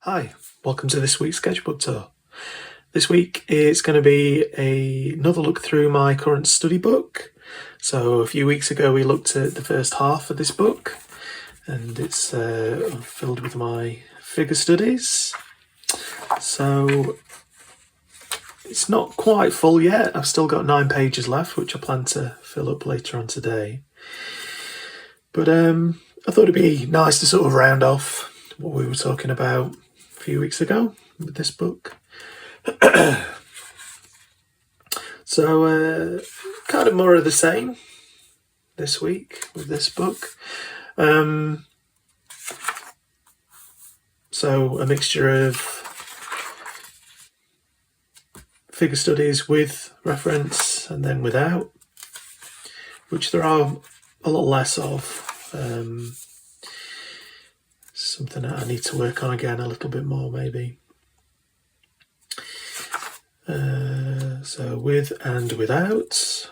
Hi, welcome to this week's Sketchbook tour. This week it's going to be another look through my current study book. So a few weeks ago we looked at the first half of this book and it's filled with my figure studies. So it's not quite full yet. I've still got 9 pages left, which I plan to fill up later on today. But I thought it'd be nice to sort of round off what we were talking about a few weeks ago with this book. So kind of more of the same this week with this book. So a mixture of figure studies with reference and then without, which there are a lot less of. Something that I need to work on again a little bit more maybe. So with and without,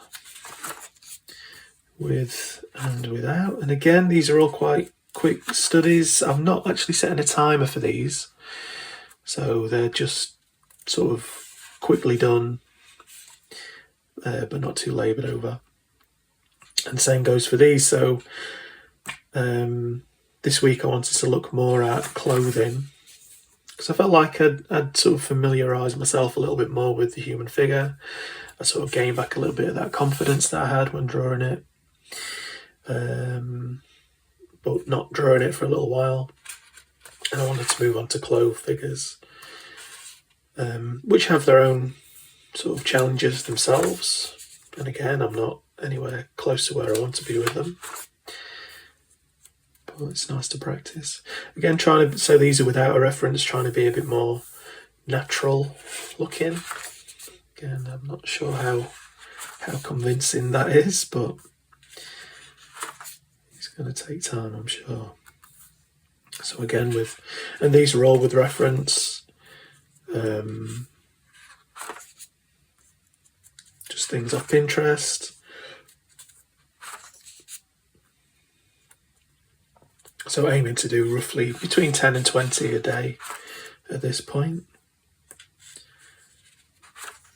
with and without, and again these are all quite quick studies. I'm not actually setting a timer for these, so they're just sort of quickly done, but not too laboured over. And same goes for these. So this week I wanted to look more at clothing, because I felt like I'd sort of familiarised myself a little bit more with the human figure. I sort of gained back a little bit of that confidence that I had when drawing it, but not drawing it for a little while. And I wanted to move on to clothes figures, which have their own sort of challenges themselves. And again, I'm not anywhere close to where I want to be with them. But it's nice to practice. Again, so these are without a reference, trying to be a bit more natural looking. Again, I'm not sure how convincing that is, but it's going to take time, I'm sure. So again, and these are all with reference. Just things off Pinterest. So aiming to do roughly between 10 and 20 a day at this point.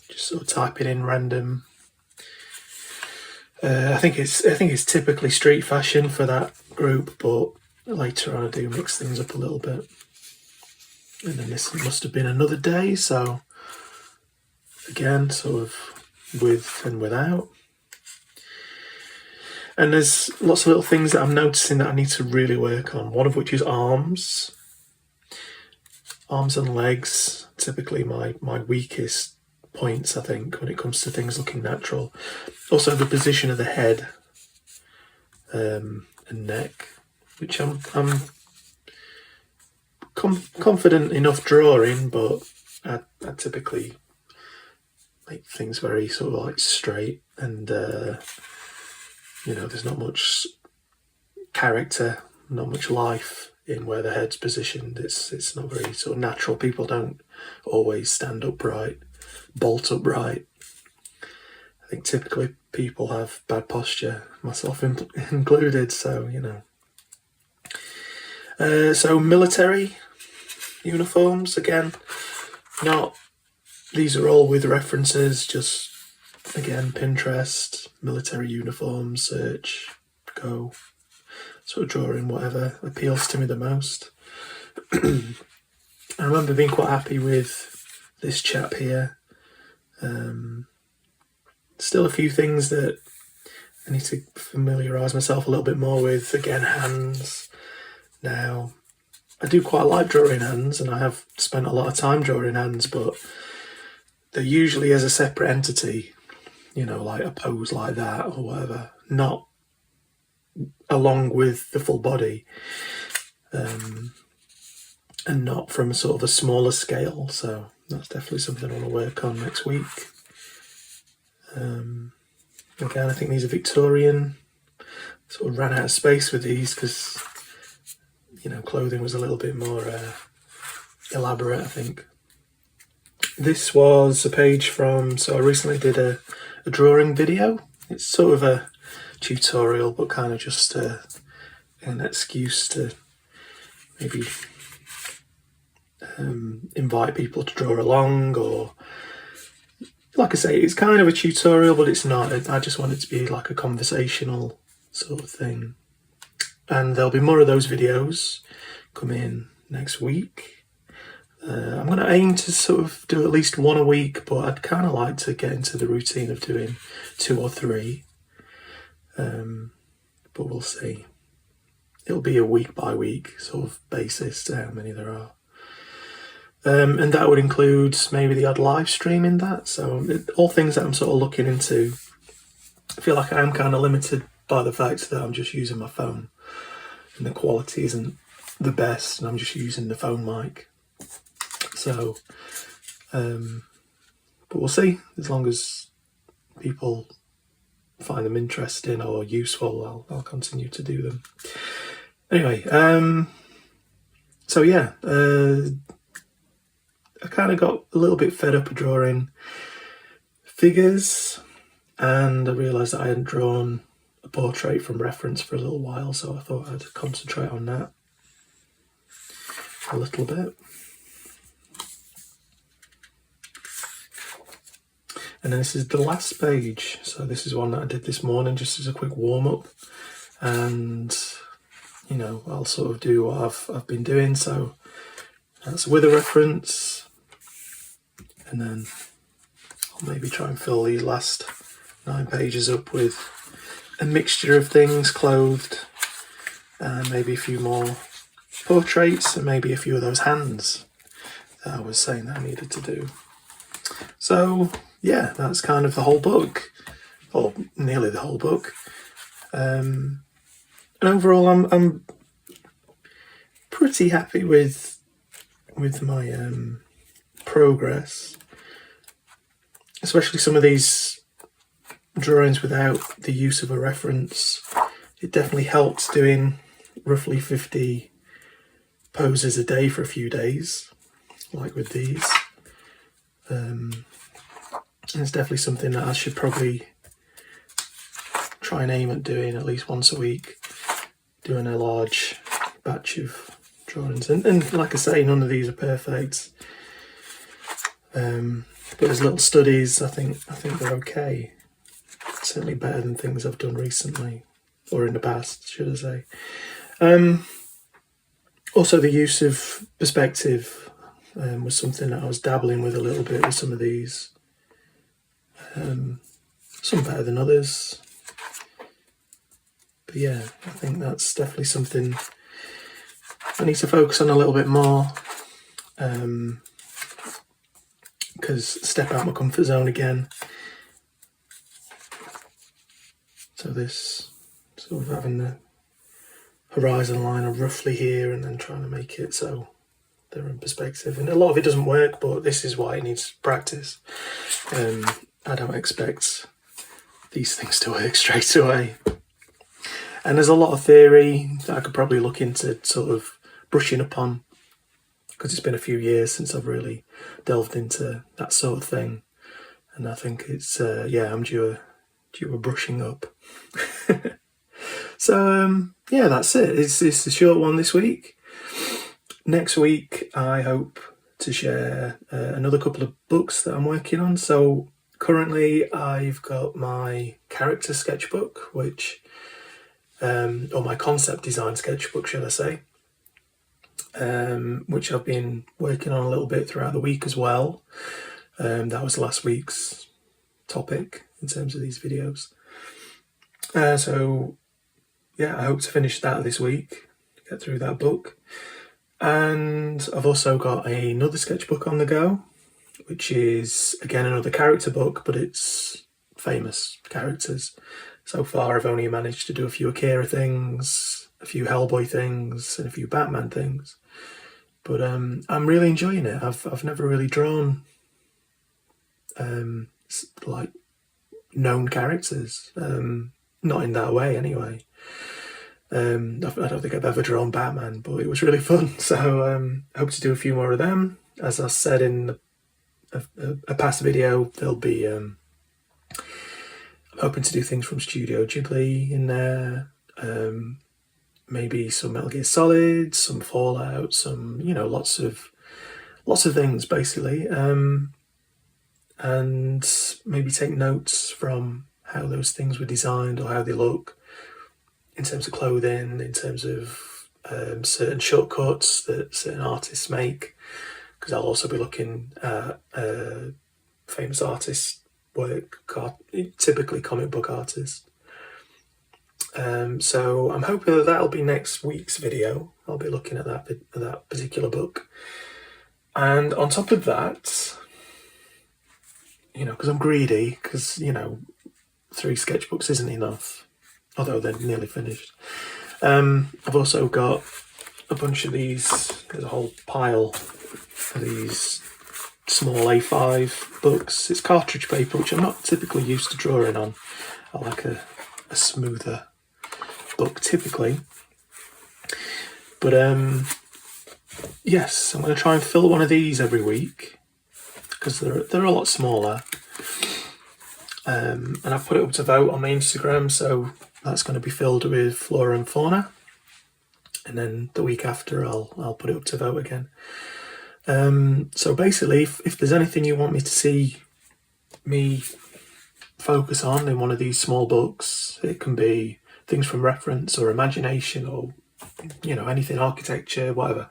Just sort of typing in random. I think it's typically street fashion for that group, but later on I do mix things up a little bit. And then this must have been another day, so again, sort of with and without. And there's lots of little things that I'm noticing that I need to really work on, one of which is arms. Arms and legs, typically my weakest points, I think, when it comes to things looking natural. Also the position of the head and neck, which I'm confident enough drawing, but I typically make things very sort of like straight, and there's not much character, not much life in where the head's positioned. It's not very sort of natural. People don't always stand upright, bolt upright. I think typically people have bad posture, myself included, so, so military uniforms, again, these are all with references, just, again, Pinterest, military uniforms, search, go, sort of drawing whatever appeals to me the most. I remember being quite happy with this chap here. Still a few things that I need to familiarise myself a little bit more with. Again, hands. Now, I do quite like drawing hands, and I have spent a lot of time drawing hands, but they're usually as a separate entity, like a pose like that or whatever, not along with the full body, and not from sort of a smaller scale. So that's definitely something I want to work on next week. Again, I think these are Victorian. Sort of ran out of space with these because, clothing was a little bit more elaborate, I think. This was a page from, so I recently did a drawing video. It's sort of a tutorial, but kind of just an excuse to maybe invite people to draw along, or like I say, it's kind of a tutorial, but it's not. I just want it to be like a conversational sort of thing. And there'll be more of those videos coming next week. I'm going to aim to sort of do at least one a week, but I'd kind of like to get into the routine of doing 2 or 3. But we'll see. It'll be a week by week sort of basis to how many there are. And that would include maybe the odd live stream in that. So all things that I'm sort of looking into. I feel like I am kind of limited by the fact that I'm just using my phone and the quality isn't the best, and I'm just using the phone mic. So, but we'll see. As long as people find them interesting or useful, I'll continue to do them. Anyway, so yeah, I kind of got a little bit fed up of drawing figures, and I realised that I hadn't drawn a portrait from reference for a little while, so I thought I'd concentrate on that a little bit. And then this is the last page, so this is one that I did this morning just as a quick warm-up, and you know, I'll sort of do what I've been doing. So that's with a reference, and then I'll maybe try and fill these last 9 pages up with a mixture of things, clothed, and maybe a few more portraits, and maybe a few of those hands that I was saying that I needed to do. So yeah, that's kind of the whole book, or nearly the whole book. And overall, I'm pretty happy with my progress, especially some of these drawings without the use of a reference. It definitely helps doing roughly 50 poses a day for a few days, like with these. And it's definitely something that I should probably try and aim at doing at least once a week, doing a large batch of drawings. And like I say, none of these are perfect. But as little studies, I think they're okay. Certainly better than things I've done recently, or in the past, should I say. Also, the use of perspective was something that I was dabbling with a little bit with some of these. Some better than others. But yeah, I think that's definitely something I need to focus on a little bit more. Because step out my comfort zone again. So this sort of having the horizon line of roughly here and then trying to make it so they're in perspective. And a lot of it doesn't work, but this is why it needs practice. I don't expect these things to work straight away. And there's a lot of theory that I could probably look into sort of brushing up on, because it's been a few years since I've really delved into that sort of thing. And I think it's, I'm due a brushing up. So, yeah, that's it. It's a short one this week. Next week, I hope to share another couple of books that I'm working on. So currently, I've got my character sketchbook, which, or my concept design sketchbook, should I say, which I've been working on a little bit throughout the week as well. That was last week's topic in terms of these videos. So yeah, I hope to finish that this week, get through that book. And I've also got another sketchbook on the go, which is again another character book, but it's famous characters. So far I've only managed to do a few Akira things, a few Hellboy things, and a few Batman things. But I'm really enjoying it. I've never really drawn like known characters, not in that way anyway. I don't think I've ever drawn Batman, but it was really fun. So I hope to do a few more of them. As I said in a past video, there'll be I'm hoping to do things from Studio Ghibli in there. Maybe some Metal Gear Solid, some Fallout, some, lots of lots of things basically, and maybe take notes from how those things were designed or how they look in terms of clothing, in terms of certain shortcuts that certain artists make, because I'll also be looking at famous artists' work, typically comic book artists. So I'm hoping that that'll be next week's video. I'll be looking at that particular book. And on top of that, because I'm greedy, because, 3 sketchbooks isn't enough, although they're nearly finished. I've also got a bunch of these, there's a whole pile of these small A5 books. It's cartridge paper, which I'm not typically used to drawing on. I like a smoother book typically. But yes, I'm going to try and fill one of these every week, because they're a lot smaller. And I've put it up to vote on my Instagram, so that's going to be filled with flora and fauna. And then the week after, I'll put it up to vote again. So basically, if there's anything you want me to see me focus on in one of these small books, it can be things from reference or imagination or anything, architecture, whatever.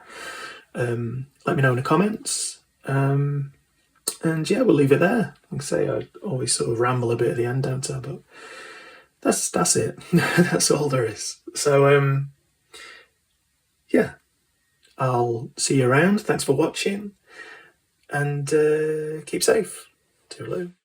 Let me know in the comments. And yeah, we'll leave it there. Like I say, I always sort of ramble a bit at the end, don't I? But that's it. That's all there is. So yeah, I'll see you around. Thanks for watching, and keep safe. Toodaloo.